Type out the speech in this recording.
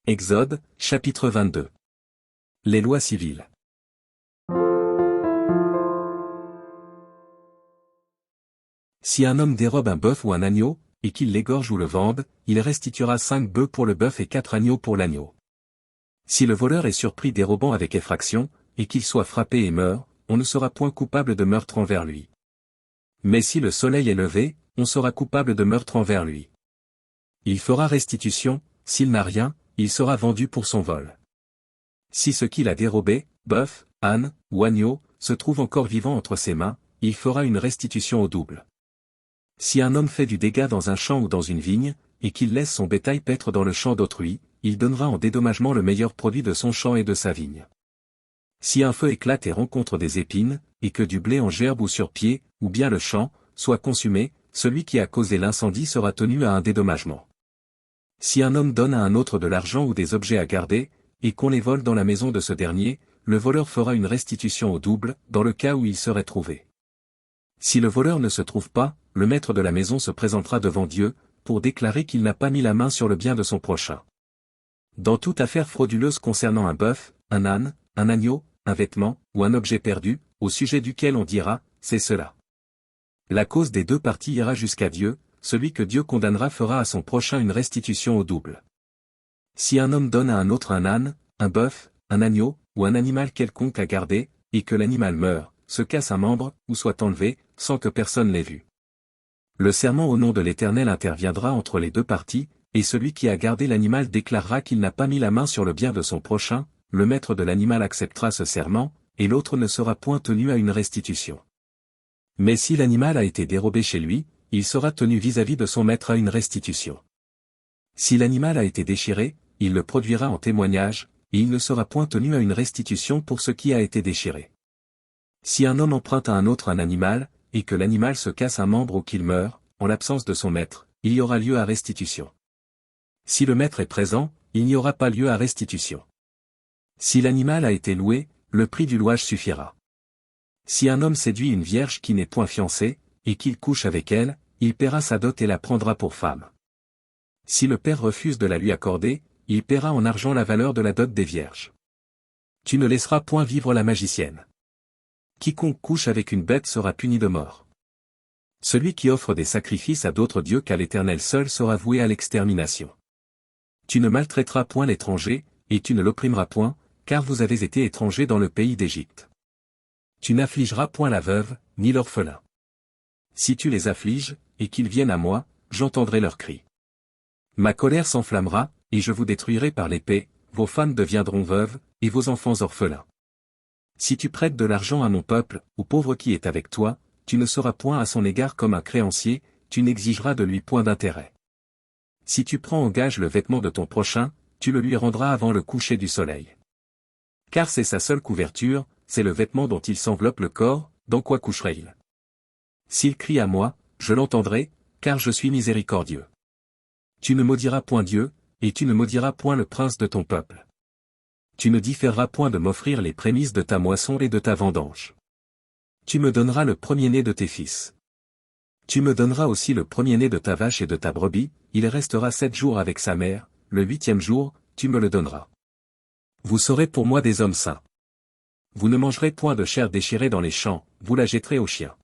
Exode, chapitre 22. Les lois civiles. Si un homme dérobe un bœuf ou un agneau, et qu'il l'égorge ou le vende, il restituera 5 bœufs pour le bœuf et 4 agneaux pour l'agneau. Si le voleur est surpris dérobant avec effraction, et qu'il soit frappé et meurt, on ne sera point coupable de meurtre envers lui. Mais si le soleil est levé, on sera coupable de meurtre envers lui. Il fera restitution, s'il n'a rien, il sera vendu pour son vol. Si ce qu'il a dérobé, bœuf, âne, ou agneau, se trouve encore vivant entre ses mains, il fera une restitution au double. Si un homme fait du dégât dans un champ ou dans une vigne, et qu'il laisse son bétail paître dans le champ d'autrui, il donnera en dédommagement le meilleur produit de son champ et de sa vigne. Si un feu éclate et rencontre des épines, et que du blé en gerbe ou sur pied, ou bien le champ, soit consumé, celui qui a causé l'incendie sera tenu à un dédommagement. Si un homme donne à un autre de l'argent ou des objets à garder, et qu'on les vole dans la maison de ce dernier, le voleur fera une restitution au double, dans le cas où il serait trouvé. Si le voleur ne se trouve pas, le maître de la maison se présentera devant Dieu, pour déclarer qu'il n'a pas mis la main sur le bien de son prochain. Dans toute affaire frauduleuse concernant un bœuf, un âne, un agneau, un vêtement, ou un objet perdu, au sujet duquel on dira, c'est cela. La cause des deux parties ira jusqu'à Dieu, celui que Dieu condamnera fera à son prochain une restitution au double. Si un homme donne à un autre un âne, un bœuf, un agneau, ou un animal quelconque à garder, et que l'animal meure, se casse un membre, ou soit enlevé, sans que personne l'ait vu. Le serment au nom de l'Éternel interviendra entre les deux parties, et celui qui a gardé l'animal déclarera qu'il n'a pas mis la main sur le bien de son prochain, le maître de l'animal acceptera ce serment, et l'autre ne sera point tenu à une restitution. Mais si l'animal a été dérobé chez lui, il sera tenu vis-à-vis de son maître à une restitution. Si l'animal a été déchiré, il le produira en témoignage, et il ne sera point tenu à une restitution pour ce qui a été déchiré. Si un homme emprunte à un autre un animal, et que l'animal se casse un membre ou qu'il meurt, en l'absence de son maître, il y aura lieu à restitution. Si le maître est présent, il n'y aura pas lieu à restitution. Si l'animal a été loué, le prix du louage suffira. Si un homme séduit une vierge qui n'est point fiancée, et qu'il couche avec elle, il paiera sa dot et la prendra pour femme. Si le père refuse de la lui accorder, il paiera en argent la valeur de la dot des vierges. Tu ne laisseras point vivre la magicienne. Quiconque couche avec une bête sera puni de mort. Celui qui offre des sacrifices à d'autres dieux qu'à l'Éternel seul sera voué à l'extermination. Tu ne maltraiteras point l'étranger, et tu ne l'opprimeras point, car vous avez été étrangers dans le pays d'Égypte. Tu n'affligeras point la veuve, ni l'orphelin. Si tu les affliges, et qu'ils viennent à moi, j'entendrai leurs cris. Ma colère s'enflammera, et je vous détruirai par l'épée, vos femmes deviendront veuves, et vos enfants orphelins. Si tu prêtes de l'argent à mon peuple, au pauvre qui est avec toi, tu ne seras point à son égard comme un créancier, tu n'exigeras de lui point d'intérêt. Si tu prends en gage le vêtement de ton prochain, tu le lui rendras avant le coucher du soleil. Car c'est sa seule couverture, c'est le vêtement dont il s'enveloppe le corps, dans quoi coucherait-il? S'il crie à moi, je l'entendrai, car je suis miséricordieux. Tu ne maudiras point Dieu, et tu ne maudiras point le prince de ton peuple. Tu ne différeras point de m'offrir les prémices de ta moisson et de ta vendange. Tu me donneras le premier-né de tes fils. Tu me donneras aussi le premier-né de ta vache et de ta brebis, il restera 7 jours avec sa mère, le 8e jour, tu me le donneras. Vous serez pour moi des hommes saints. Vous ne mangerez point de chair déchirée dans les champs, vous la jetterez aux chiens.